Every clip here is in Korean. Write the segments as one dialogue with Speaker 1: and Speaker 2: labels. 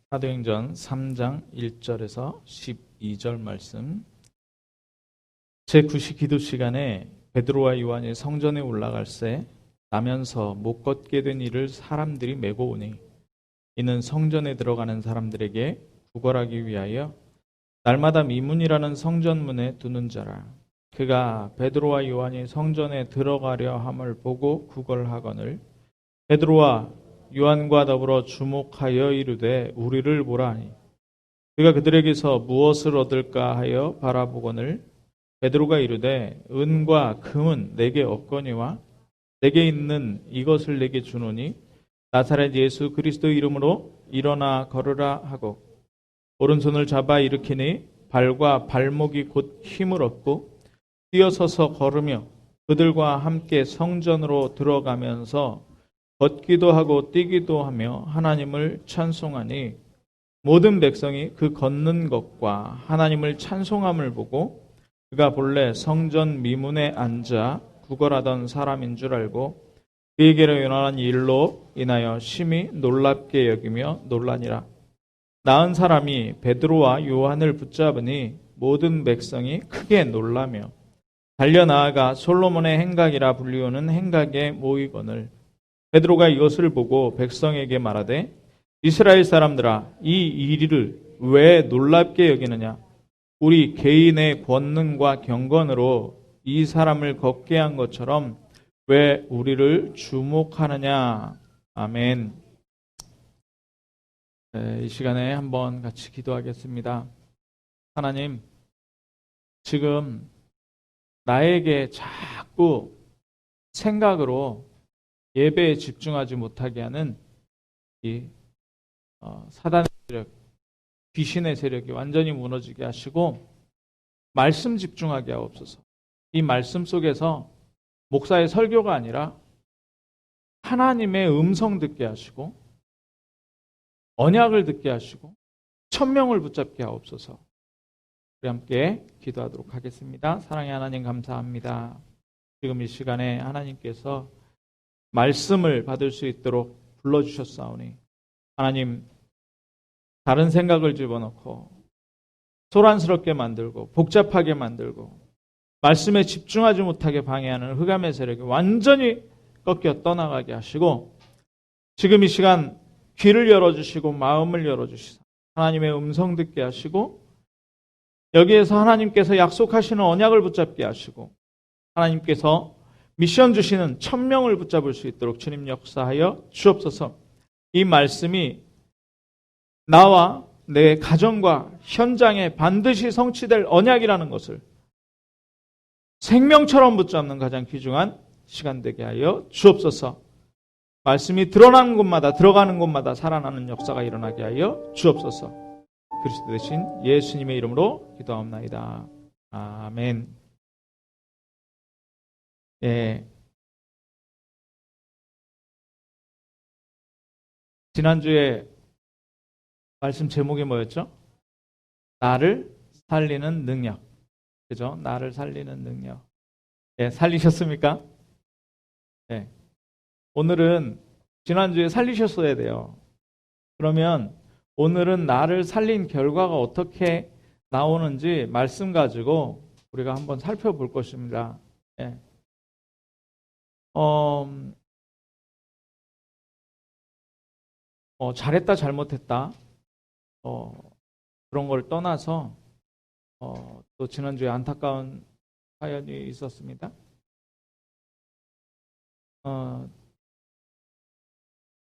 Speaker 1: 사도행전 3장 1절에서 12절 말씀. 제9시 기도 시간에 베드로와 요한이 성전에 올라갈새 나면서 못 걷게 된 이를 사람들이 메고 오니 이는 성전에 들어가는 사람들에게 구걸하기 위하여 날마다 미문이라는 성전문에 두는 자라. 그가 베드로와 요한이 성전에 들어가려 함을 보고 구걸하거늘 베드로와 요한과 더불어 주목하여 이르되 우리를 보라 하니 그가 그들에게서 무엇을 얻을까 하여 바라보거늘 베드로가 이르되 은과 금은 내게 없거니와 내게 있는 이것을 내게 주노니 나사렛 예수 그리스도 이름으로 일어나 걸으라 하고 오른손을 잡아 일으키니 발과 발목이 곧 힘을 얻고 뛰어서서 걸으며 그들과 함께 성전으로 들어가면서 걷기도 하고 뛰기도 하며 하나님을 찬송하니 모든 백성이 그 걷는 것과 하나님을 찬송함을 보고 그가 본래 성전 미문에 앉아 구걸하던 사람인 줄 알고 그에게로 일어난 일로 인하여 심히 놀랍게 여기며 놀라니라. 나은 사람이 베드로와 요한을 붙잡으니 모든 백성이 크게 놀라며 달려나아가 솔로몬의 행각이라 불리우는 행각에 모이거늘 베드로가 이것을 보고 백성에게 말하되 이스라엘 사람들아 이 일을 왜 놀랍게 여기느냐 우리 개인의 권능과 경건으로 이 사람을 걷게 한 것처럼 왜 우리를 주목하느냐. 아멘. 네, 이 시간에 한번 같이 기도하겠습니다. 하나님, 지금 나에게 자꾸 생각으로 예배에 집중하지 못하게 하는 이 사단의 세력, 귀신의 세력이 완전히 무너지게 하시고 말씀 집중하게 하옵소서. 이 말씀 속에서 목사의 설교가 아니라 하나님의 음성 듣게 하시고 언약을 듣게 하시고 천명을 붙잡게 하옵소서. 우리 함께 기도하도록 하겠습니다. 사랑의 하나님 감사합니다. 지금 이 시간에 하나님께서 말씀을 받을 수 있도록 불러주셨사오니 하나님 다른 생각을 집어넣고 소란스럽게 만들고 복잡하게 만들고 말씀에 집중하지 못하게 방해하는 흑암의 세력이 완전히 꺾여 떠나가게 하시고 지금 이 시간 귀를 열어주시고 마음을 열어주시사 하나님의 음성 듣게 하시고 여기에서 하나님께서 약속하시는 언약을 붙잡게 하시고 하나님께서 미션 주시는 천명을 붙잡을 수 있도록 주님 역사하여 주옵소서. 이 말씀이 나와 내 가정과 현장에 반드시 성취될 언약이라는 것을 생명처럼 붙잡는 가장 귀중한 시간 되게 하여 주옵소서. 말씀이 드러나는 곳마다 들어가는 곳마다 살아나는 역사가 일어나게 하여 주옵소서. 그리스도 대신 예수님의 이름으로 기도하옵나이다. 아멘. 예. 지난주에 말씀 제목이 뭐였죠? 나를 살리는 능력. 그죠? 나를 살리는 능력. 예, 살리셨습니까? 예. 오늘은 지난주에 살리셨어야 돼요. 그러면 오늘은 나를 살린 결과가 어떻게 나오는지 말씀 가지고 우리가 한번 살펴볼 것입니다. 예. 잘했다 잘못했다 그런 걸 떠나서 또 지난주에 안타까운 사연이 있었습니다.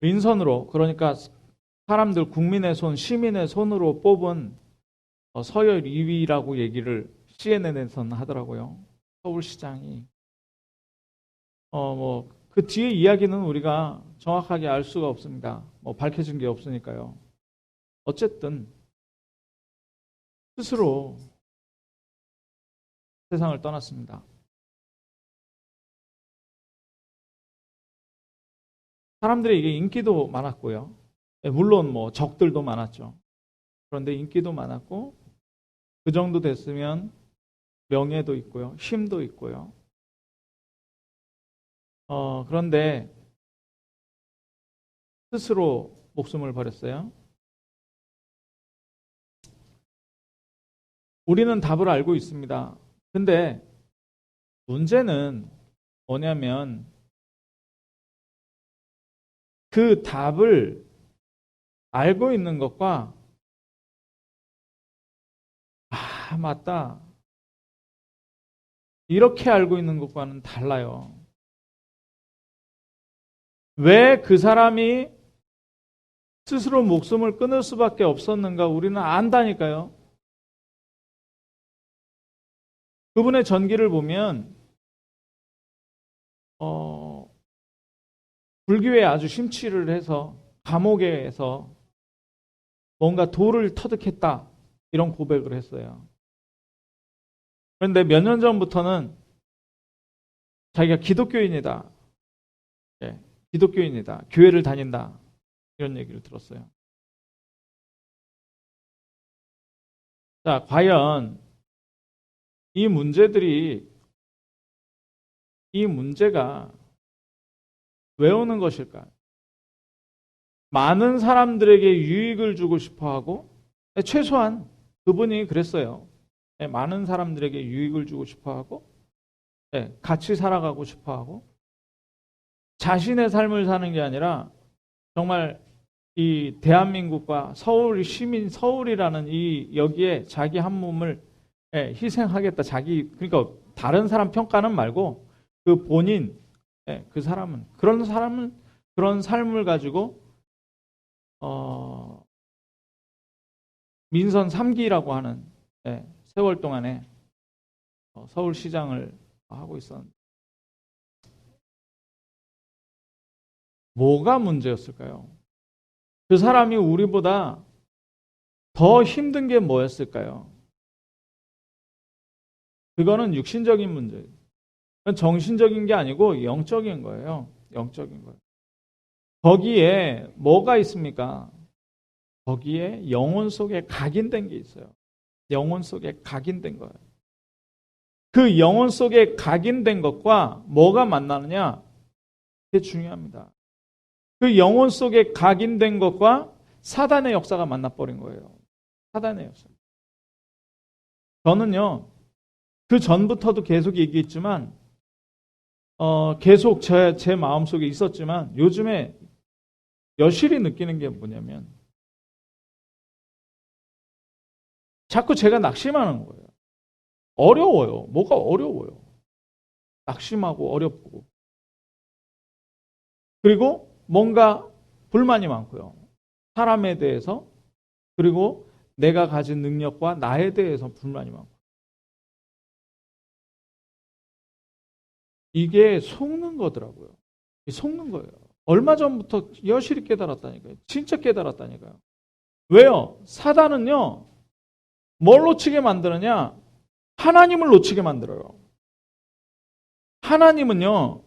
Speaker 1: 민선으로 그러니까 사람들 국민의 손, 시민의 손으로 뽑은 서열 2위라고 얘기를 CNN에서는 하더라고요. 서울시장이 그 뒤에 이야기는 우리가 정확하게 알 수가 없습니다. 밝혀진 게 없으니까요. 어쨌든 스스로 세상을 떠났습니다. 사람들에게 인기도 많았고요. 물론 적들도 많았죠. 그런데 인기도 많았고 그 정도 됐으면 명예도 있고요. 힘도 있고요. 그런데 스스로 목숨을 버렸어요? 우리는 답을 알고 있습니다. 근데 문제는 뭐냐면 그 답을 알고 있는 것과 맞다. 이렇게 알고 있는 것과는 달라요. 왜 그 사람이 스스로 목숨을 끊을 수밖에 없었는가 우리는 안다니까요. 그분의 전기를 보면 불교에 아주 심취를 해서 감옥에서 뭔가 도를 터득했다 이런 고백을 했어요. 그런데 몇 년 전부터는 자기가 기독교인이다. 예, 기독교인이다. 교회를 다닌다. 이런 얘기를 들었어요. 자, 과연 이 문제가 왜 오는 것일까? 많은 사람들에게 유익을 주고 싶어 하고, 최소한 그분이 그랬어요. 많은 사람들에게 유익을 주고 싶어 하고, 같이 살아가고 싶어 하고, 자신의 삶을 사는 게 아니라 정말 이 대한민국과 서울 시민 서울이라는 이 여기에 자기 한 몸을 희생하겠다. 그러니까 다른 사람 평가는 말고 그 본인 그 사람은 그런 삶을 가지고 민선 3기라고 하는 세월 동안에 서울시장을 하고 있었는데 뭐가 문제였을까요? 그 사람이 우리보다 더 힘든 게 뭐였을까요? 그거는 육신적인 문제예요. 정신적인 게 아니고 영적인 거예요. 영적인 거예요. 거기에 뭐가 있습니까? 거기에 영혼 속에 각인된 게 있어요. 영혼 속에 각인된 거예요. 그 영혼 속에 각인된 것과 뭐가 만나느냐? 그게 중요합니다. 그 영혼 속에 각인된 것과 사단의 역사가 만나버린 거예요. 사단의 역사. 저는요, 그 전부터도 계속 얘기했지만, 계속 제 마음속에 있었지만, 요즘에 여실히 느끼는 게 뭐냐면, 자꾸 제가 낙심하는 거예요. 어려워요. 뭐가 어려워요. 낙심하고 어렵고. 그리고 뭔가 불만이 많고요. 사람에 대해서, 그리고 내가 가진 능력과 나에 대해서 불만이 많고. 이게 속는 거더라고요. 속는 거예요. 얼마 전부터 여실히 깨달았다니까요. 진짜 깨달았다니까요. 왜요? 사단은요, 뭘 놓치게 만드느냐? 하나님을 놓치게 만들어요. 하나님은요,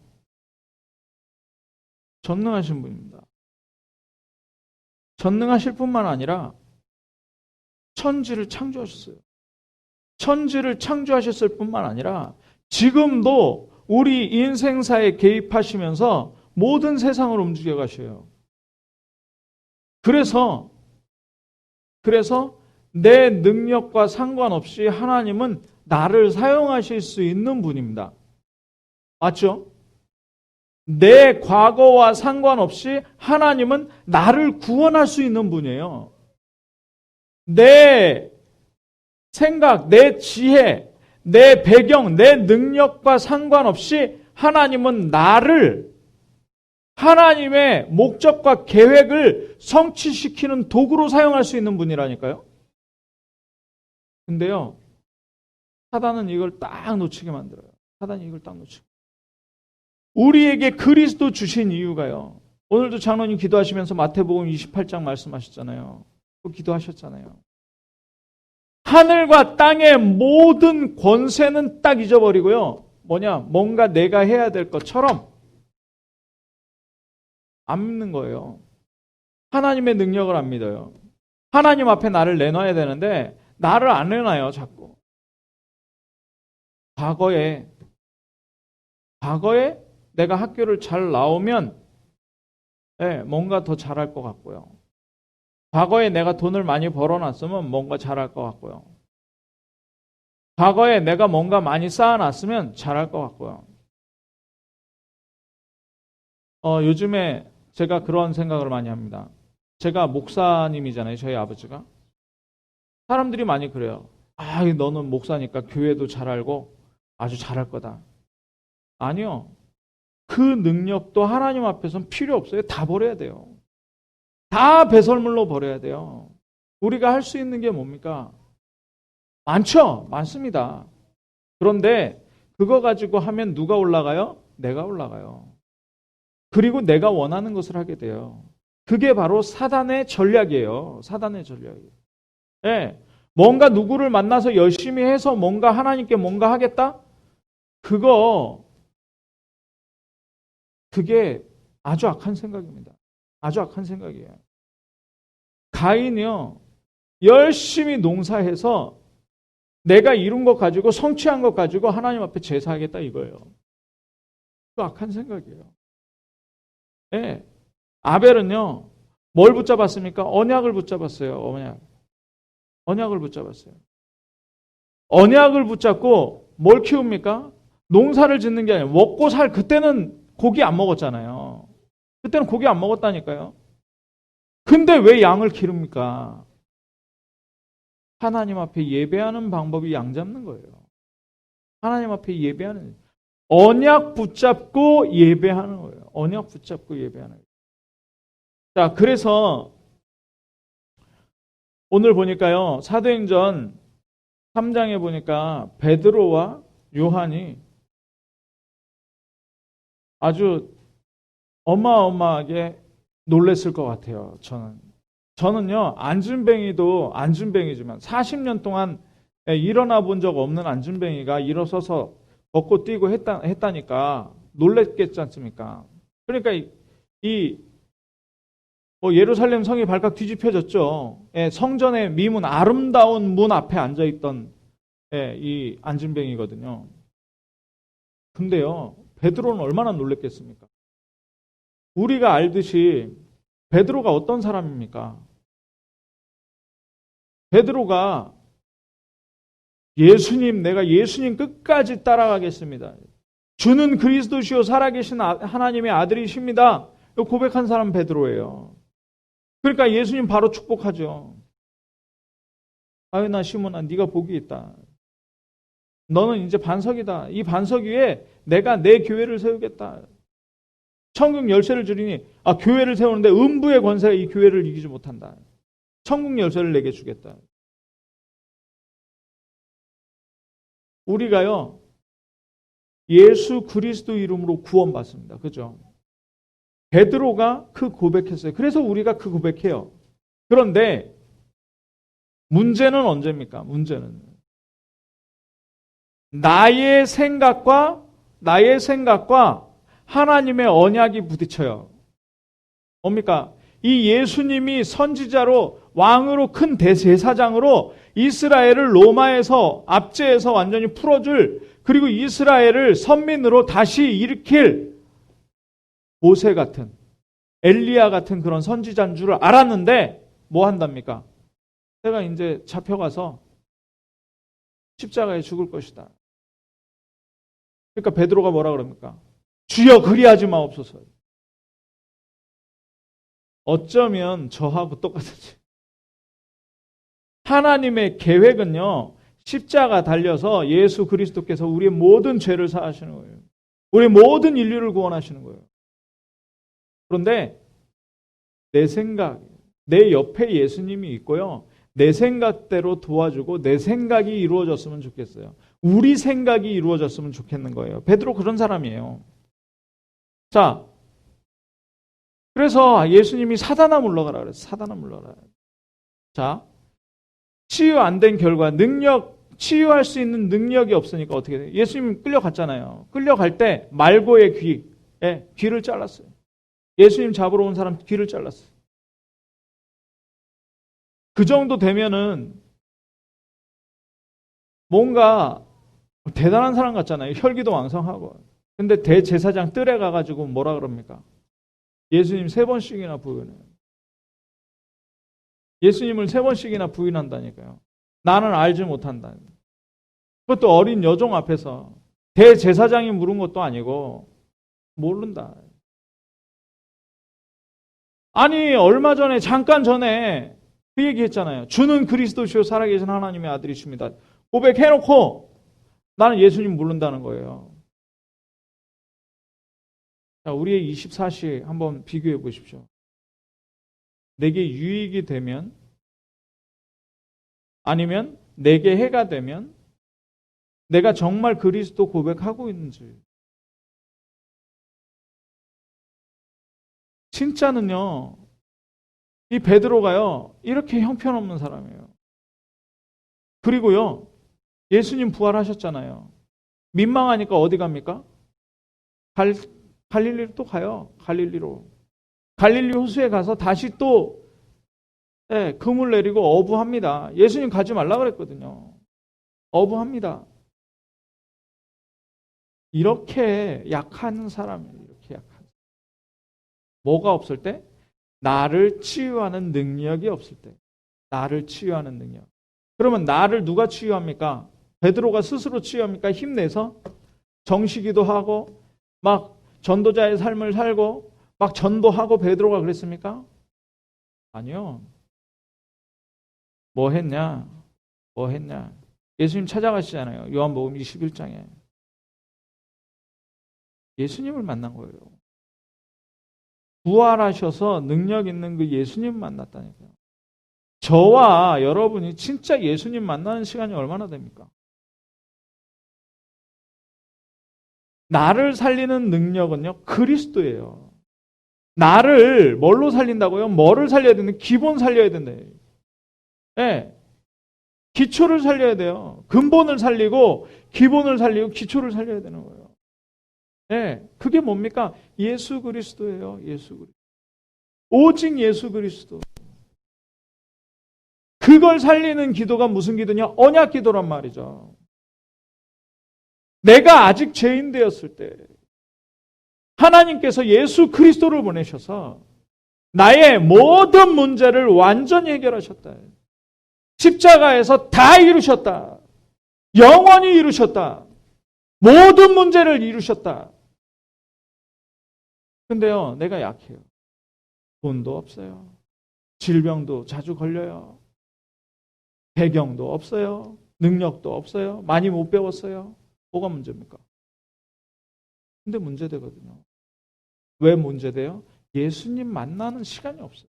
Speaker 1: 전능하신 분입니다. 전능하실 뿐만 아니라 천지를 창조하셨어요. 천지를 창조하셨을 뿐만 아니라 지금도 우리 인생사에 개입하시면서 모든 세상을 움직여 가셔요. 그래서 내 능력과 상관없이 하나님은 나를 사용하실 수 있는 분입니다. 맞죠? 내 과거와 상관없이 하나님은 나를 구원할 수 있는 분이에요. 내 생각, 내 지혜, 내 배경, 내 능력과 상관없이 하나님은 나를 하나님의 목적과 계획을 성취시키는 도구로 사용할 수 있는 분이라니까요. 근데요, 사단은 이걸 딱 놓치게 만들어요. 사단이 이걸 딱 놓치고. 우리에게 그리스도 주신 이유가요. 오늘도 장로님 기도하시면서 마태복음 28장 말씀하셨잖아요. 또 기도하셨잖아요. 하늘과 땅의 모든 권세는 딱 잊어버리고요. 뭔가 내가 해야 될 것처럼 안 믿는 거예요. 하나님의 능력을 안 믿어요. 하나님 앞에 나를 내놔야 되는데 나를 안 내놔요, 자꾸. 과거에 내가 학교를 잘 나오면 뭔가 더 잘할 것 같고요. 과거에 내가 돈을 많이 벌어놨으면 뭔가 잘할 것 같고요. 과거에 내가 뭔가 많이 쌓아놨으면 잘할 것 같고요. 요즘에 제가 그런 생각을 많이 합니다. 제가 목사님이잖아요. 저희 아버지가. 사람들이 많이 그래요. 아, 너는 목사니까 교회도 잘 알고 아주 잘할 거다. 아니요. 그 능력도 하나님 앞에서는 필요 없어요. 다 버려야 돼요. 다 배설물로 버려야 돼요. 우리가 할 수 있는 게 뭡니까? 많죠? 많습니다. 그런데 그거 가지고 하면 누가 올라가요? 내가 올라가요. 그리고 내가 원하는 것을 하게 돼요. 그게 바로 사단의 전략이에요. 사단의 전략이에요. 네. 뭔가 누구를 만나서 열심히 해서 뭔가 하나님께 뭔가 하겠다? 그게 아주 악한 생각입니다. 아주 악한 생각이에요. 가인이요, 열심히 농사해서 내가 이룬 것 가지고 성취한 것 가지고 하나님 앞에 제사하겠다 이거예요. 그 악한 생각이에요. 네. 아벨은요, 뭘 붙잡았습니까? 언약을 붙잡았어요. 언약을 붙잡았어요. 언약을 붙잡고 뭘 키웁니까? 농사를 짓는 게 아니라 먹고 그때는 고기 안 먹었잖아요. 그때는 고기 안 먹었다니까요. 근데 왜 양을 기릅니까? 하나님 앞에 예배하는 방법이 양 잡는 거예요. 하나님 앞에 예배하는, 언약 붙잡고 예배하는 거예요. 언약 붙잡고 예배하는 거예요. 자, 그래서 오늘 보니까요, 사도행전 3장에 보니까 베드로와 요한이 아주 어마어마하게 놀랬을 것 같아요. 저는요, 안준뱅이지만 40년 동안 일어나 본 적 없는 안준뱅이가 일어서서 걷고 뛰고 했다니까 놀랬겠지 않습니까? 그러니까 예루살렘 성이 발칵 뒤집혀졌죠. 성전의 미문, 아름다운 문 앞에 앉아있던 이 안준뱅이거든요. 근데요, 베드로는 얼마나 놀랬겠습니까? 우리가 알듯이 베드로가 어떤 사람입니까? 베드로가 내가 예수님 끝까지 따라가겠습니다. 주는 그리스도시요 살아계신 하나님의 아들이십니다. 고백한 사람 베드로예요. 그러니까 예수님 바로 축복하죠. 아유, 나 시몬아, 네가 복이 있다. 너는 이제 반석이다. 이 반석 위에 내가 내 교회를 세우겠다. 천국 열쇠를 주리니, 교회를 세우는데 음부의 권세가 이 교회를 이기지 못한다. 천국 열쇠를 내게 주겠다. 우리가요, 예수 그리스도 이름으로 구원받습니다. 그죠? 베드로가 그 고백했어요. 그래서 우리가 그 고백해요. 그런데 문제는 언제입니까? 문제는 나의 생각과 하나님의 언약이 부딪혀요. 뭡니까? 이 예수님이 선지자로 왕으로 큰 대제사장으로 이스라엘을 로마에서 압제해서 완전히 풀어줄, 그리고 이스라엘을 선민으로 다시 일으킬 모세 같은, 엘리야 같은 그런 선지자인 줄 알았는데 뭐 한답니까? 내가 이제 잡혀가서 십자가에 죽을 것이다. 그러니까 베드로가 뭐라 그럽니까? 주여 그리하지 마옵소서. 어쩌면 저하고 똑같은지. 하나님의 계획은요, 십자가 달려서 예수 그리스도께서 우리의 모든 죄를 사하시는 거예요. 우리의 모든 인류를 구원하시는 거예요. 그런데 내 생각, 내 옆에 예수님이 있고요, 내 생각대로 도와주고 내 생각이 이루어졌으면 좋겠어요. 우리 생각이 이루어졌으면 좋겠는 거예요. 베드로 그런 사람이에요. 자, 그래서 예수님이 사단아 물러가라 그랬어요. 사단아 물러가라. 자, 치유 안 된 결과, 치유할 수 있는 능력이 없으니까 어떻게 돼요? 예수님 끌려갔잖아요. 끌려갈 때 말고의 귀를 잘랐어요. 예수님 잡으러 온 사람 귀를 잘랐어요. 그 정도 되면은 뭔가 대단한 사람 같잖아요. 혈기도 왕성하고. 근데 대제사장 뜰에 가가지고 뭐라 그럽니까? 예수님 3번씩이나 부인해요. 예수님을 3번씩이나 부인한다니까요. 나는 알지 못한다. 그것도 어린 여종 앞에서 대제사장이 물은 것도 아니고 모른다. 아니 얼마 전에 잠깐 전에 그 얘기했잖아요. 주는 그리스도시요 살아계신 하나님의 아들이십니다. 고백해놓고 나는 예수님 모른다는 거예요. 자, 우리의 24시 한번 비교해 보십시오. 내게 유익이 되면 아니면 내게 해가 되면 내가 정말 그리스도 고백하고 있는지. 진짜는요, 이 베드로가요, 이렇게 형편없는 사람이에요. 그리고요, 예수님 부활하셨잖아요. 민망하니까 어디 갑니까? 갈릴리로 또 가요. 갈릴리로. 갈릴리 호수에 가서 다시 또 금을 내리고 어부합니다. 예수님 가지 말라 그랬거든요. 어부합니다. 이렇게 약한 사람이에요. 이렇게 약한 사람. 뭐가 없을 때? 나를 치유하는 능력이 없을 때. 나를 치유하는 능력. 그러면 나를 누가 치유합니까? 베드로가 스스로 치유합니까? 힘내서 정시기도 하고 막 전도자의 삶을 살고 막 전도하고 베드로가 그랬습니까? 아니요. 뭐 했냐? 뭐 했냐? 예수님 찾아가시잖아요. 요한복음 21장에. 예수님을 만난 거예요. 부활하셔서 능력 있는 그 예수님 만났다니까요. 저와 여러분이 진짜 예수님 만나는 시간이 얼마나 됩니까? 나를 살리는 능력은요, 그리스도예요. 나를 뭘로 살린다고요? 뭐를 살려야 되는데? 기본 살려야 된대. 네. 기초를 살려야 돼요. 근본을 살리고, 기본을 살리고, 기초를 살려야 되는 거예요. 네. 그게 뭡니까? 예수 그리스도예요. 예수 그리스도. 오직 예수 그리스도. 그걸 살리는 기도가 무슨 기도냐? 언약 기도란 말이죠. 내가 아직 죄인 되었을 때 하나님께서 예수 그리스도를 보내셔서 나의 모든 문제를 완전히 해결하셨다. 십자가에서 다 이루셨다. 영원히 이루셨다. 모든 문제를 이루셨다. 근데요, 내가 약해요. 돈도 없어요. 질병도 자주 걸려요. 배경도 없어요. 능력도 없어요. 많이 못 배웠어요. 뭐가 문제입니까? 근데 문제되거든요. 왜 문제돼요? 예수님 만나는 시간이 없어요.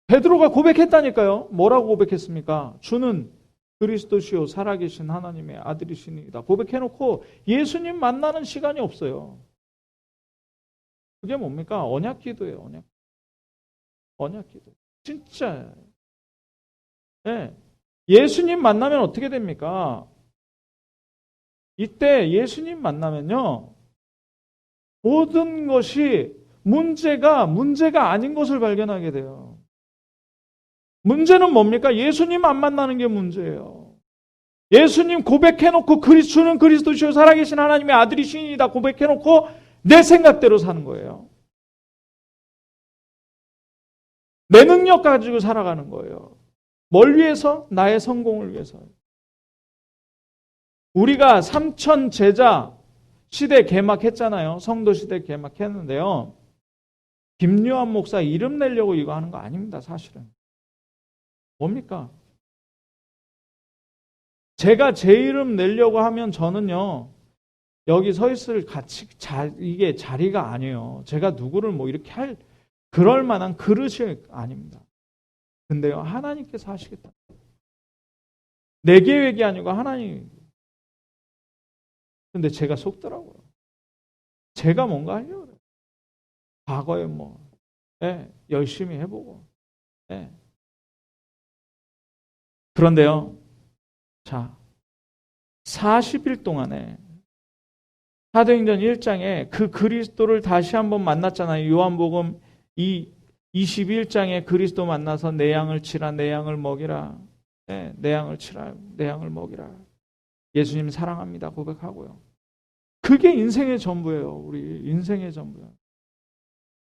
Speaker 1: 베드로가 고백했다니까요. 뭐라고 고백했습니까? 주는 그리스도시요 살아계신 하나님의 아들이시니이다. 고백해놓고 예수님 만나는 시간이 없어요. 그게 뭡니까? 언약 기도예요. 언약 기도. 진짜. 네. 예수님 만나면 어떻게 됩니까? 이때 예수님 만나면요, 모든 것이 문제가 아닌 것을 발견하게 돼요. 문제는 뭡니까? 예수님 안 만나는 게 문제예요. 예수님 고백해놓고 주는 그리스도시요 살아계신 하나님의 아들이시니다 고백해놓고 내 생각대로 사는 거예요. 내 능력 가지고 살아가는 거예요. 뭘 위해서? 나의 성공을 위해서. 우리가 3천 제자 시대 개막했잖아요. 성도 시대 개막했는데요. 김요한 목사 이름 내려고 이거 하는 거 아닙니다. 사실은. 뭡니까? 제가 제 이름 내려고 하면 저는요. 여기 서 있을 이게 자리가 아니에요. 제가 누구를 뭐 이렇게 그럴 만한 그릇이 아닙니다. 근데요. 하나님께서 하시겠다. 내 계획이 아니고 하나님. 근데 제가 속더라고요. 제가 뭔가 하려고 그래요. 과거에 열심히 해보고. 그런데요. 자, 40일 동안에 사도행전 1장에 그 그리스도를 다시 한번 만났잖아요. 요한복음 21장에 그리스도 만나서 내 양을 치라, 내 양을 먹이라. 내 양을 치라, 내 양을 먹이라. 예수님 사랑합니다. 고백하고요. 그게 인생의 전부예요. 우리 인생의 전부예요.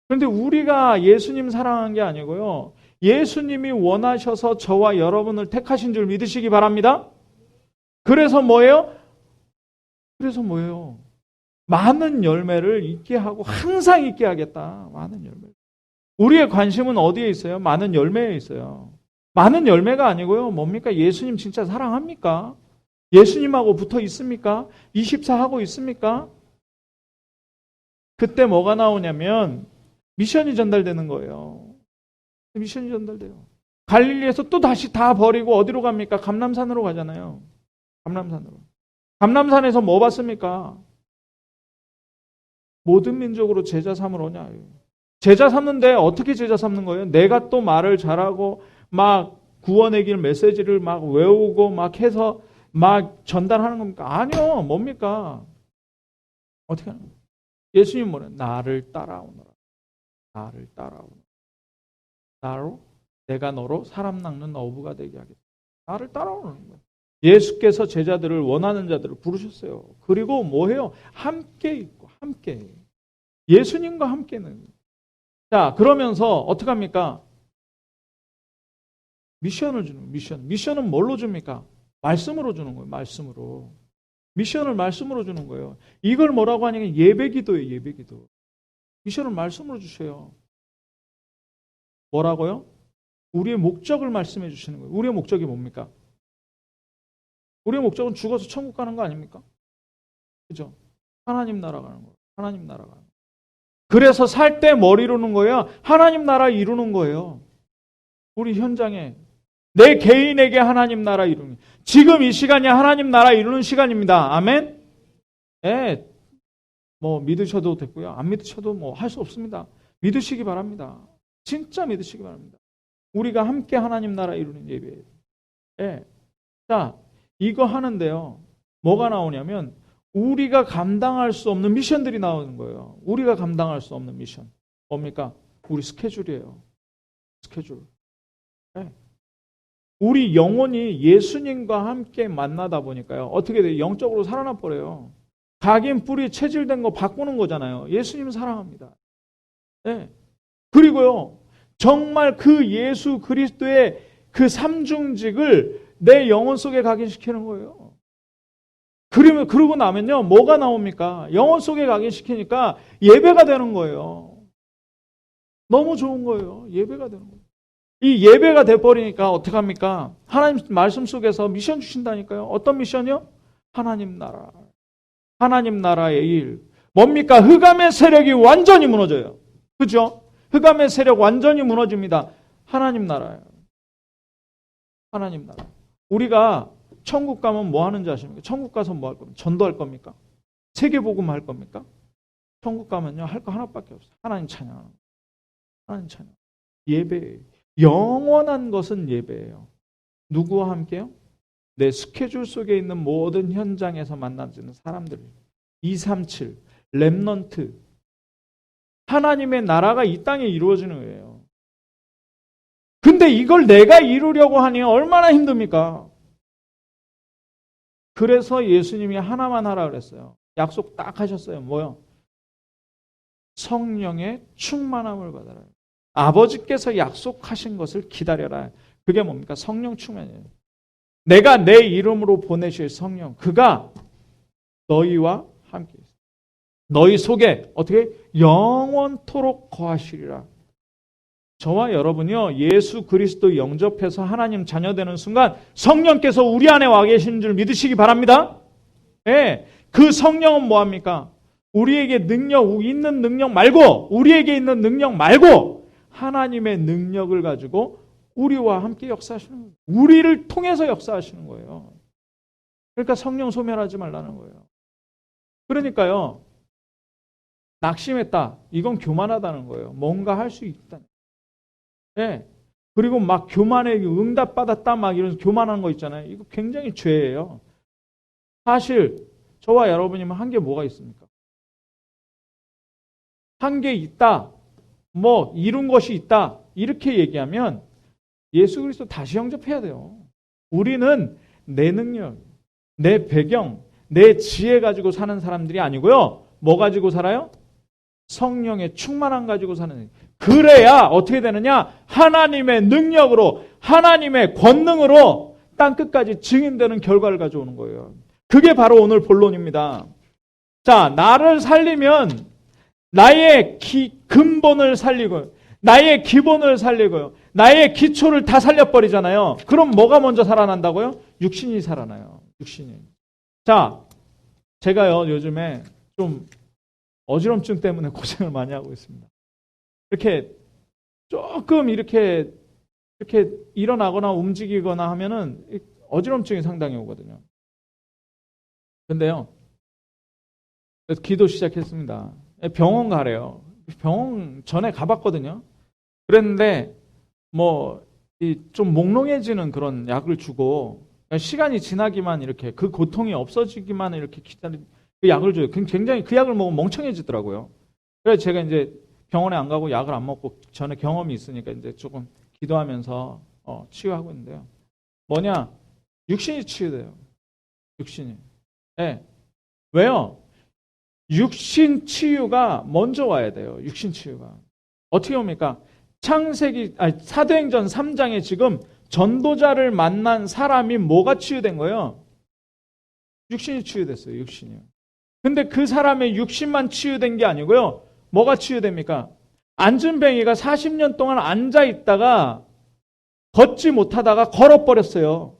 Speaker 1: 그런데 우리가 예수님 사랑한 게 아니고요. 예수님이 원하셔서 저와 여러분을 택하신 줄 믿으시기 바랍니다. 그래서 뭐예요? 많은 열매를 있게 하고 항상 있게 하겠다. 많은 열매. 우리의 관심은 어디에 있어요? 많은 열매에 있어요. 많은 열매가 아니고요. 뭡니까? 예수님 진짜 사랑합니까? 예수님하고 붙어 있습니까? 24하고 있습니까? 그때 뭐가 나오냐면 미션이 전달되는 거예요. 미션이 전달돼요. 갈릴리에서 또 다시 다 버리고 어디로 갑니까? 감람산으로 가잖아요. 감람산에서 뭐 봤습니까? 모든 민족으로 제자 삼으로냐. 제자 삼는데 어떻게 제자 삼는 거예요? 내가 또 말을 잘하고 막 구원의 길 메시지를 막 외우고 막 해서 막 전달하는 겁니까? 아니요. 뭡니까? 어떻게 하는 거예요? 예수님 뭐래? 나를 따라오너라. 나로 내가 너로 사람 낚는 어부가 되게 하겠다. 나를 따라오는 거예요. 예수께서 제자들을 원하는 자들을 부르셨어요. 그리고 뭐해요? 함께 있고 함께. 예수님과 함께는. 자, 그러면서 어떡합니까? 미션을 주는 거예요. 미션은 뭘로 줍니까? 말씀으로 주는 거예요. 말씀으로. 미션을 말씀으로 주는 거예요. 이걸 뭐라고 하냐면 예배기도예요. 예배기도. 미션을 말씀으로 주셔요. 뭐라고요? 우리의 목적을 말씀해 주시는 거예요. 우리의 목적이 뭡니까? 우리의 목적은 죽어서 천국 가는 거 아닙니까? 그죠? 하나님 나라 가는 거예요. 하나님 나라 가는 거예요. 그래서 살 때 뭘 이루는 거예요? 하나님 나라 이루는 거예요. 우리 현장에 내 개인에게 하나님 나라 이루는, 지금 이 시간이 하나님 나라 이루는 시간입니다. 아멘? 예. 뭐 믿으셔도 됐고요. 안 믿으셔도 뭐 할 수 없습니다. 믿으시기 바랍니다. 진짜 믿으시기 바랍니다. 우리가 함께 하나님 나라 이루는 예배예요. 예. 자, 이거 하는데요. 뭐가 나오냐면 우리가 감당할 수 없는 미션들이 나오는 거예요. 우리가 감당할 수 없는 미션. 뭡니까? 우리 스케줄이에요. 스케줄. 네. 우리 영혼이 예수님과 함께 만나다 보니까요. 어떻게 돼요? 영적으로 살아나 버려요. 각인 뿌리 체질된 거 바꾸는 거잖아요. 예수님 사랑합니다. 네. 그리고요. 정말 그 예수 그리스도의 그 삼중직을 내 영혼 속에 각인시키는 거예요. 그러고 나면요. 뭐가 나옵니까? 영혼 속에 각인시키니까 예배가 되는 거예요. 너무 좋은 거예요. 예배가 되는 거예요. 이 예배가 돼버리니까 어떡합니까? 하나님 말씀 속에서 미션 주신다니까요. 어떤 미션이요? 하나님 나라. 하나님 나라의 일. 뭡니까? 흑암의 세력이 완전히 무너져요. 그죠? 흑암의 세력 완전히 무너집니다. 하나님 나라예요. 하나님 나라. 우리가 천국 가면 뭐 하는지 아십니까? 천국 가서 뭐 할 겁니까? 전도할 겁니까? 세계복음 할 겁니까? 천국 가면요. 할 거 하나밖에 없어요. 하나님 찬양. 하나님 찬양. 예배예요. 영원한 것은 예배예요. 누구와 함께요? 내 스케줄 속에 있는 모든 현장에서 만나지는 사람들. 237, 렘넌트. 하나님의 나라가 이 땅에 이루어지는 거예요. 근데 이걸 내가 이루려고 하니 얼마나 힘듭니까? 그래서 예수님이 하나만 하라 그랬어요. 약속 딱 하셨어요. 뭐요? 성령의 충만함을 받아라. 아버지께서 약속하신 것을 기다려라. 그게 뭡니까? 성령 충만이에요. 내가 내 이름으로 보내실 성령, 그가 너희와 함께 있어요. 너희 속에 어떻게 영원토록 거하시리라. 저와 여러분이요, 예수 그리스도 영접해서 하나님 자녀되는 순간 성령께서 우리 안에 와 계신 줄 믿으시기 바랍니다. 네, 그 성령은 뭐합니까? 우리에게 있는 능력 말고, 우리에게 있는 능력 말고 하나님의 능력을 가지고 우리와 함께 역사하시는 거예요. 우리를 통해서 역사하시는 거예요. 그러니까 성령 소멸하지 말라는 거예요. 그러니까요, 낙심했다. 이건 교만하다는 거예요. 뭔가 할 수 있다. 네. 그리고 막 교만에 응답받았다 막 이런 교만한 거 있잖아요. 이거 굉장히 죄예요. 사실 저와 여러분이면 한 게 뭐가 있습니까? 한 게 있다. 뭐 이룬 것이 있다. 이렇게 얘기하면 예수 그리스도 다시 영접해야 돼요. 우리는 내 능력, 내 배경, 내 지혜 가지고 사는 사람들이 아니고요. 뭐 가지고 살아요? 성령의 충만함 가지고 사는, 그래야 어떻게 되느냐? 하나님의 능력으로, 하나님의 권능으로 땅끝까지 증인되는 결과를 가져오는 거예요. 그게 바로 오늘 본론입니다. 자, 나를 살리면 나의 근본을 살리고, 나의 기본을 살리고요, 나의 기초를 다 살려버리잖아요. 그럼 뭐가 먼저 살아난다고요? 육신이 살아나요. 육신이. 자, 제가요 요즘에 좀 어지럼증 때문에 고생을 많이 하고 있습니다. 이렇게 조금 이렇게 일어나거나 움직이거나 하면은 어지럼증이 상당히 오거든요. 근데요, 그래서 기도 시작했습니다. 병원 가래요. 병원 전에 가봤거든요. 그랬는데 좀 몽롱해지는 그런 약을 주고 시간이 지나기만 이렇게 그 고통이 없어지기만 이렇게 기다리는 그 약을 줘요. 굉장히 그 약을 먹으면 멍청해지더라고요. 그래서 제가 이제 병원에 안 가고 약을 안 먹고 전에 경험이 있으니까 이제 조금 기도하면서 치유하고 있는데요. 뭐냐? 육신이 치유돼요. 육신이. 네. 왜요? 육신 치유가 먼저 와야 돼요. 육신 치유가. 어떻게 옵니까? 사도행전 3장에 지금 전도자를 만난 사람이 뭐가 치유된 거예요? 육신이 치유됐어요. 육신이요. 근데 그 사람의 육신만 치유된 게 아니고요. 뭐가 치유됩니까? 안진뱅이가 40년 동안 앉아 있다가 걷지 못하다가 걸어버렸어요.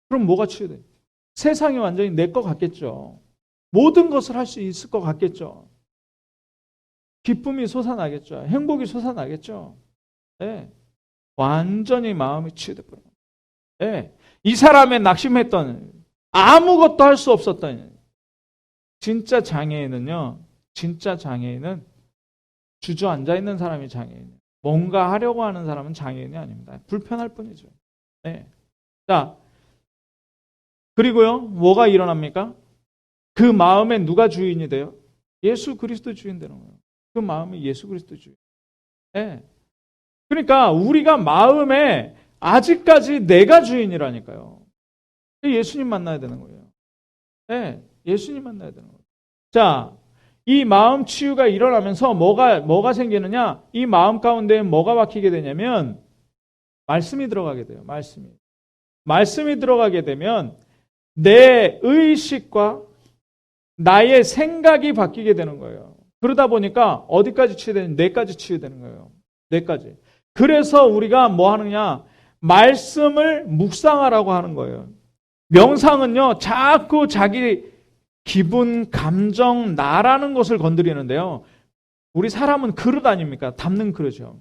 Speaker 1: 그럼 뭐가 치유돼요? 세상이 완전히 내 것 같겠죠. 모든 것을 할 수 있을 것 같겠죠. 기쁨이 솟아나겠죠. 행복이 솟아나겠죠. 네. 완전히 마음이 치유돼버려요. 네. 이 사람의 낙심했던, 아무것도 할 수 없었던 진짜 장애인은 주저앉아 있는 사람이 장애인이에요. 뭔가 하려고 하는 사람은 장애인이 아닙니다. 불편할 뿐이죠. 네. 자, 그리고요, 뭐가 일어납니까? 그 마음에 누가 주인이 돼요? 예수 그리스도 주인 되는 거예요. 그 마음이 예수 그리스도 주인. 네. 그러니까 우리가 마음에 아직까지 내가 주인이라니까요. 예수님 만나야 되는 거예요. 네. 예수님 만나야 되는 거예요. 자, 이 마음 치유가 일어나면서 뭐가 생기느냐? 이 마음 가운데 뭐가 박히게 되냐면 말씀이 들어가게 돼요. 말씀이 들어가게 되면 내 의식과 나의 생각이 바뀌게 되는 거예요. 그러다 보니까 어디까지 치유되는? 뇌까지 치유되는 거예요. 뇌까지. 그래서 우리가 뭐 하느냐? 말씀을 묵상하라고 하는 거예요. 명상은요, 자꾸 자기 기분, 감정, 나라는 것을 건드리는데요. 우리 사람은 그릇 아닙니까? 담는 그릇이요.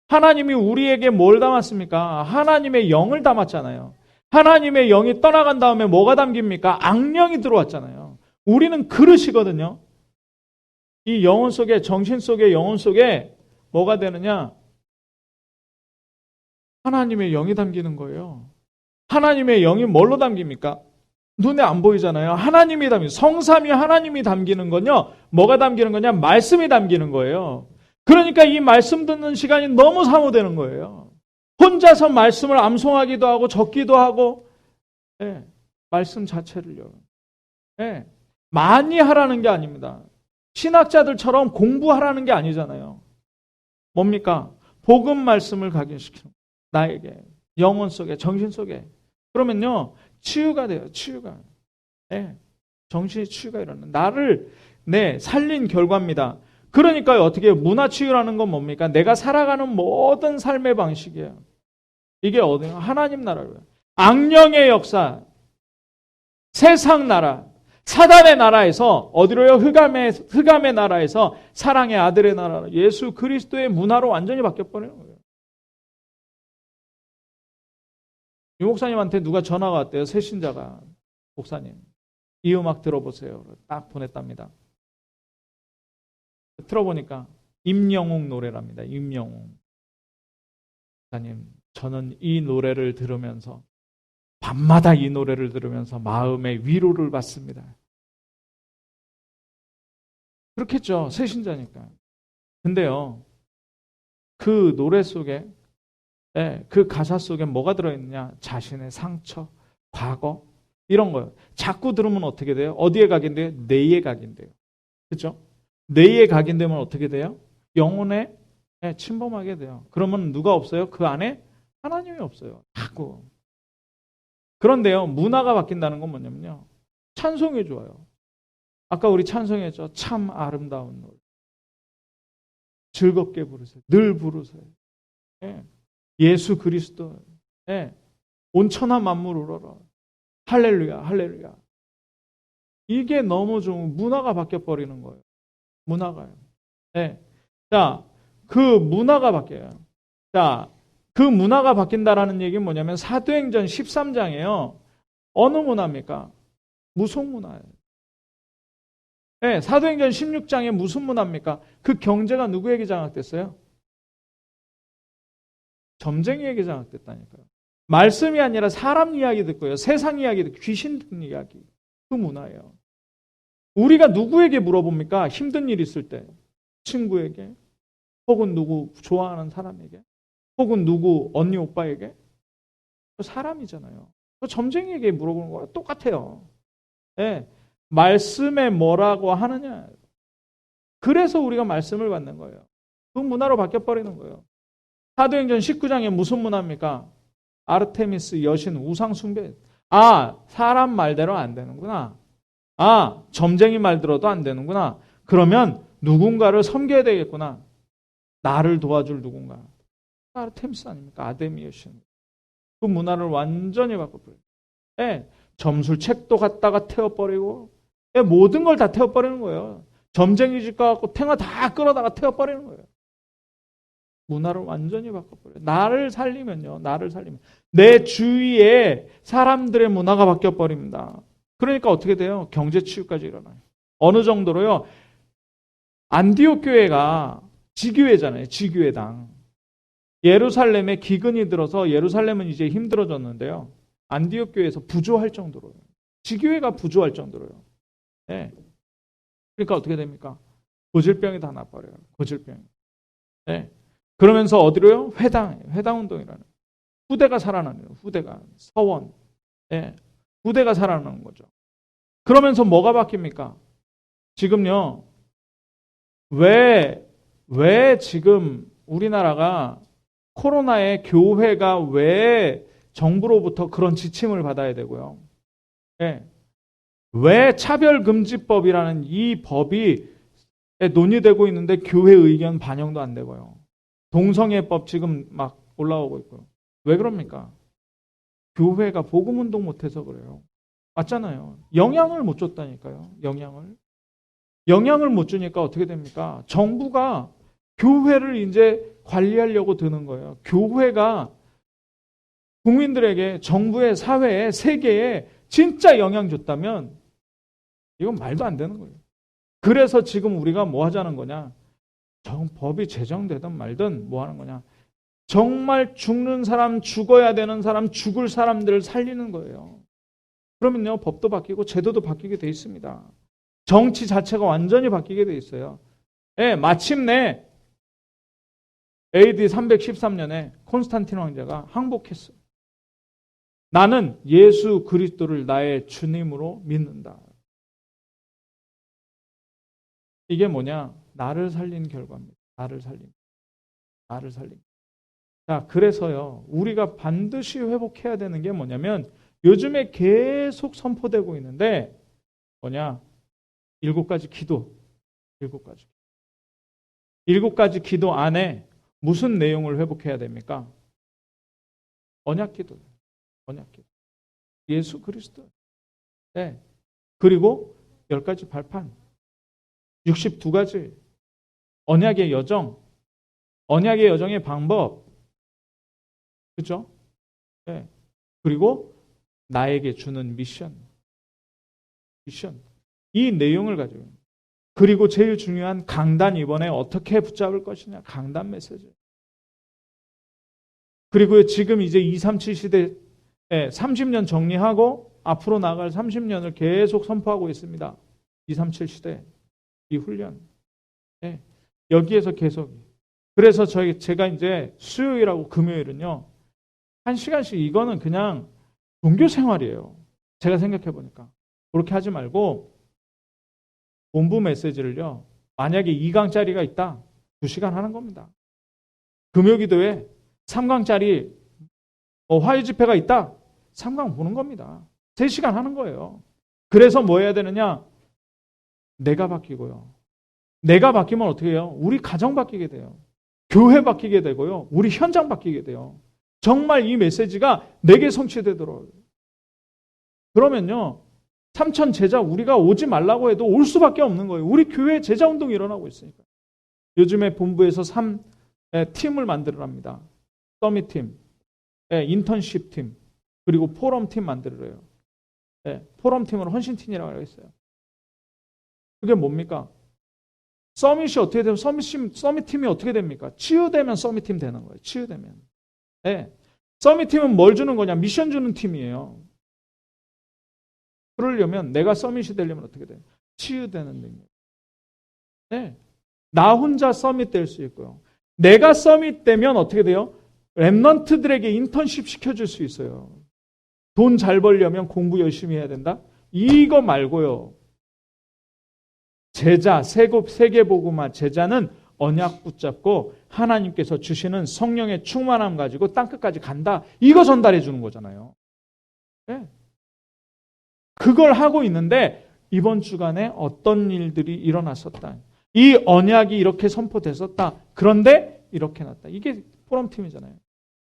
Speaker 1: 하나님이 우리에게 뭘 담았습니까? 하나님의 영을 담았잖아요. 하나님의 영이 떠나간 다음에 뭐가 담깁니까? 악령이 들어왔잖아요. 우리는 그릇이거든요. 이 영혼 속에, 정신 속에, 영혼 속에 뭐가 되느냐? 하나님의 영이 담기는 거예요. 하나님의 영이 뭘로 담깁니까? 눈에 안 보이잖아요. 하나님이 담기는, 성삼위 하나님이 담기는 건요, 뭐가 담기는 거냐? 말씀이 담기는 거예요. 그러니까 이 말씀 듣는 시간이 너무 사모되는 거예요. 혼자서 말씀을 암송하기도 하고 적기도 하고, 네, 말씀 자체를요. 네, 많이 하라는 게 아닙니다. 신학자들처럼 공부하라는 게 아니잖아요. 뭡니까? 복음 말씀을 각인시키는 나에게, 영혼 속에, 정신 속에. 그러면요, 치유가 돼요. 치유가. 네, 정신의 치유가 일어나는, 나를 살린 결과입니다. 그러니까 어떻게 해요? 문화치유라는 건 뭡니까? 내가 살아가는 모든 삶의 방식이에요. 이게 어디요? 하나님 나라로요. 악령의 역사, 세상 나라, 사단의 나라에서 어디로요? 흑암의 나라에서 사랑의 아들의 나라, 예수 그리스도의 문화로 완전히 바뀌어버리는 거예요. 유 목사님한테 누가 전화가 왔대요. 새신자가. 목사님, 이 음악 들어보세요. 딱 보냈답니다. 들어보니까 임영웅 노래랍니다. 임영웅. 목사님, 저는 이 노래를 들으면서, 밤마다 이 노래를 들으면서 마음의 위로를 받습니다. 그렇겠죠. 새신자니까. 근데요, 그 노래 속에, 그 가사 속에 뭐가 들어있느냐? 자신의 상처, 과거, 이런 거요. 자꾸 들으면 어떻게 돼요? 어디에 각인돼요? 뇌에 각인돼요. 그렇죠? 뇌에 각인되면 어떻게 돼요? 영혼에 침범하게 돼요. 그러면 누가 없어요? 그 안에 하나님이 없어요. 자꾸. 그런데요, 문화가 바뀐다는 건 뭐냐면요. 찬송해 줘요. 아까 우리 찬송했죠. 참 아름다운 노래. 즐겁게 부르세요. 늘 부르세요. 예수 그리스도. 온 천하 만물 울어라. 할렐루야, 할렐루야. 이게 너무 좀 문화가 바뀌어버리는 거예요. 문화가요. 자, 그 문화가 바뀌어요. 자, 그 문화가 바뀐다라는 얘기는 뭐냐면 사도행전 13장에요. 어느 문화입니까? 무속 문화예요. 사도행전 16장에 무슨 문화입니까? 그 경제가 누구에게 장악됐어요? 점쟁이에게 장악됐다니까요. 말씀이 아니라 사람 이야기 듣고요. 세상 이야기 듣고 귀신 듣는 이야기. 그 문화예요. 우리가 누구에게 물어봅니까? 힘든 일 있을 때. 친구에게. 혹은 누구 좋아하는 사람에게. 혹은 누구 언니 오빠에게. 사람이잖아요. 점쟁이에게 물어보는 거랑 똑같아요. 말씀에 뭐라고 하느냐. 그래서 우리가 말씀을 받는 거예요. 그 문화로 바뀌어버리는 거예요. 사도행전 19장에 무슨 문화입니까? 아르테미스 여신 우상 숭배. 사람 말대로 안 되는구나. 점쟁이 말 들어도 안 되는구나. 그러면 누군가를 섬겨야 되겠구나. 나를 도와줄 누군가. 아르테미스 아닙니까? 아데미 여신. 그 문화를 완전히 바꿔버려요. 점술 책도 갖다가 태워버리고 모든 걸 다 태워버리는 거예요. 점쟁이 집 가갖고 탱화 다 끌어다가 태워버리는 거예요. 문화를 완전히 바꿔버려요. 나를 살리면 내 주위에 사람들의 문화가 바뀌어버립니다. 그러니까 어떻게 돼요? 경제 치유까지 일어나요. 어느 정도로요? 안디옥 교회가 지교회잖아요. 지교회당. 예루살렘에 기근이 들어서 예루살렘은 이제 힘들어졌는데요. 안디옥 교회에서 부조할 정도로요. 지교회가 부조할 정도로요. 그러니까 어떻게 됩니까? 고질병이 다 나버려요. 고질병이. 그러면서 어디로요? 회당운동이라는. 후대가 살아나는 후대가. 서원. 후대가 살아나는 거죠. 그러면서 뭐가 바뀝니까? 지금요. 왜 지금 우리나라가 코로나에 교회가 왜 정부로부터 그런 지침을 받아야 되고요. 왜 차별금지법이라는 이 법이 논의되고 있는데 교회 의견 반영도 안 되고요. 동성애법 지금 막 올라오고 있고요. 왜 그럽니까? 교회가 복음운동 못해서 그래요. 맞잖아요. 영향을 못 줬다니까요. 영향을 못 주니까 어떻게 됩니까? 정부가 교회를 이제 관리하려고 드는 거예요. 교회가 국민들에게 정부의 사회에 세계에 진짜 영향 줬다면 이건 말도 안 되는 거예요. 그래서 지금 우리가 뭐 하자는 거냐? 법이 제정되든 말든 뭐 하는 거냐? 정말 죽는 사람, 죽어야 되는 사람, 죽을 사람들을 살리는 거예요. 그러면요, 법도 바뀌고 제도도 바뀌게 돼 있습니다. 정치 자체가 완전히 바뀌게 돼 있어요. 마침내 AD 313년에 콘스탄틴 왕자가 항복했어요. 나는 예수 그리스도를 나의 주님으로 믿는다. 이게 뭐냐? 나를 살린 결과입니다. 나를 살린. 자, 그래서요, 우리가 반드시 회복해야 되는 게 뭐냐면, 요즘에 계속 선포되고 있는데, 뭐냐? 7가지 기도. 7가지. 7가지 기도 안에 무슨 내용을 회복해야 됩니까? 언약 기도. 예수 그리스도. 그리고 10가지 발판. 62가지. 언약의 여정. 언약의 여정의 방법. 그렇죠? 그리고 나에게 주는 미션. 이 내용을 가지고. 그리고 제일 중요한 강단 이번에 어떻게 붙잡을 것이냐. 강단 메시지. 그리고 지금 이제 237 시대 30년 정리하고 앞으로 나갈 30년을 계속 선포하고 있습니다. 237 시대 이 훈련. 여기에서 계속. 그래서 제가 이제 수요일하고 금요일은요. 1시간씩 이거는 그냥 종교 생활이에요. 제가 생각해 보니까. 그렇게 하지 말고 본부 메시지를요. 만약에 2강짜리가 있다, 2시간 하는 겁니다. 금요기도에 3강짜리 화요 집회가 있다, 3강 보는 겁니다. 3시간 하는 거예요. 그래서 뭐 해야 되느냐? 내가 바뀌고요. 내가 바뀌면 어떻게 해요? 우리 가정 바뀌게 돼요. 교회 바뀌게 되고요. 우리 현장 바뀌게 돼요. 정말 이 메시지가 내게 성취되도록. 그러면요, 삼천 제자 우리가 오지 말라고 해도 올 수밖에 없는 거예요. 우리 교회 제자 운동이 일어나고 있으니까. 요즘에 본부에서 3팀을 만들어랍니다. 서밋팀, 인턴십팀, 그리고 포럼팀 만들어요. 포럼팀은 헌신팀이라고 했어요. 그게 뭡니까? 서밋이 어떻게 되면 서밋팀이 어떻게 됩니까? 치유되면 서밋팀 되는 거예요. 치유되면. 서밋팀은 뭘 주는 거냐? 미션 주는 팀이에요. 그러려면 내가 서밋이 되려면 어떻게 돼요? 치유되는 능력. 나 혼자 서밋 될 수 있고요. 내가 서밋 되면 어떻게 돼요? 랩런트들에게 인턴십 시켜줄 수 있어요. 돈 잘 벌려면 공부 열심히 해야 된다? 이거 말고요. 제자, 세계복음화 제자는 언약 붙잡고 하나님께서 주시는 성령의 충만함 가지고 땅끝까지 간다. 이거 전달해 주는 거잖아요. 그걸 하고 있는데 이번 주간에 어떤 일들이 일어났었다. 이 언약이 이렇게 선포됐었다. 그런데 이렇게 났다. 이게 포럼팀이잖아요.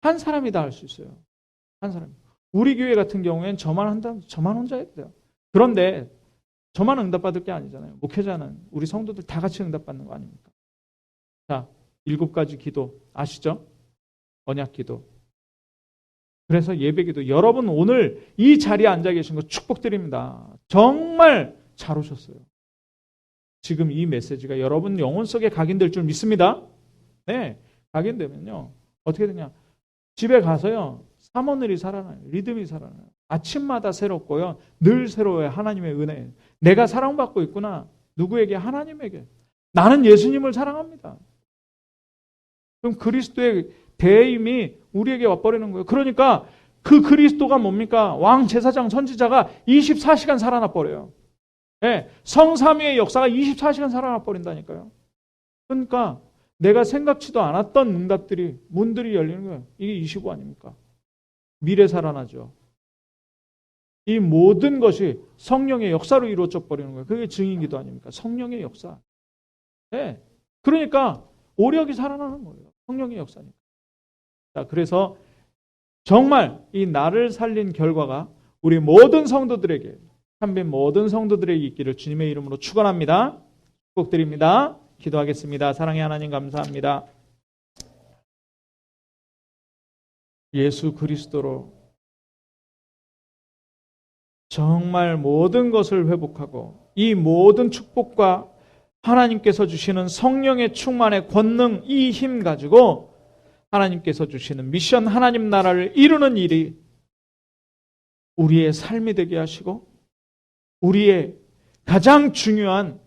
Speaker 1: 한 사람이 다 할 수 있어요. 한 사람이. 우리 교회 같은 경우에는 저만 혼자 해도 돼요. 그런데 저만 응답받을 게 아니잖아요. 목회자는 우리 성도들 다 같이 응답받는 거 아닙니까? 자, 7가지 기도 아시죠? 언약 기도. 그래서 예배 기도. 여러분 오늘 이 자리에 앉아 계신 거 축복드립니다. 정말 잘 오셨어요. 지금 이 메시지가 여러분 영혼 속에 각인될 줄 믿습니다. 각인되면요. 어떻게 되냐? 집에 가서요. 삼원을이 살아나요. 리듬이 살아나요. 아침마다 새롭고요. 늘 새로워요. 하나님의 은혜. 내가 사랑받고 있구나. 누구에게? 하나님에게. 나는 예수님을 사랑합니다. 그럼 그리스도의 대임이 우리에게 와버리는 거예요. 그러니까 그 그리스도가 뭡니까? 왕, 제사장, 선지자가 24시간 살아나 버려요. 성삼위의 역사가 24시간 살아나 버린다니까요. 그러니까 내가 생각지도 않았던 응답들이, 문들이 열리는 거예요. 이게 25 아닙니까? 미래 살아나죠. 이 모든 것이 성령의 역사로 이루어져 버리는 거예요. 그게 증인기도 아닙니까? 성령의 역사. 그러니까 오력이 살아나는 거예요. 성령의 역사니까. 자, 그래서 정말 이 나를 살린 결과가 우리 모든 성도들에게, 참된 모든 성도들에게 있기를 주님의 이름으로 축원합니다. 축복드립니다. 기도하겠습니다. 사랑의 하나님 감사합니다. 예수 그리스도로 정말 모든 것을 회복하고 이 모든 축복과 하나님께서 주시는 성령의 충만의 권능, 이 힘 가지고 하나님께서 주시는 미션 하나님 나라를 이루는 일이 우리의 삶이 되게 하시고 우리의 가장 중요한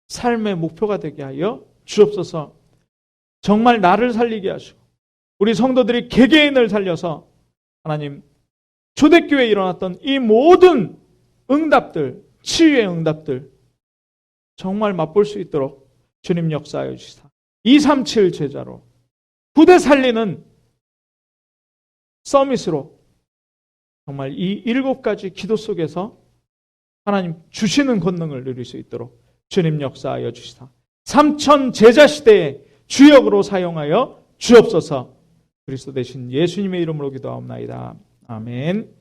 Speaker 1: 삶의 목표가 되게 하여 주옵소서. 정말 나를 살리게 하시고 우리 성도들이 개개인을 살려서 하나님 초대교회에 일어났던 이 모든 응답들, 치유의 응답들 정말 맛볼 수 있도록 주님 역사하여 주시사 237 제자로 부대 살리는 서밋으로 정말 이 7가지 기도 속에서 하나님 주시는 권능을 누릴 수 있도록 주님 역사하여 주시사 3000 제자 시대의 주역으로 사용하여 주옵소서. 그리스도 대신 예수님의 이름으로 기도하옵나이다. 아멘.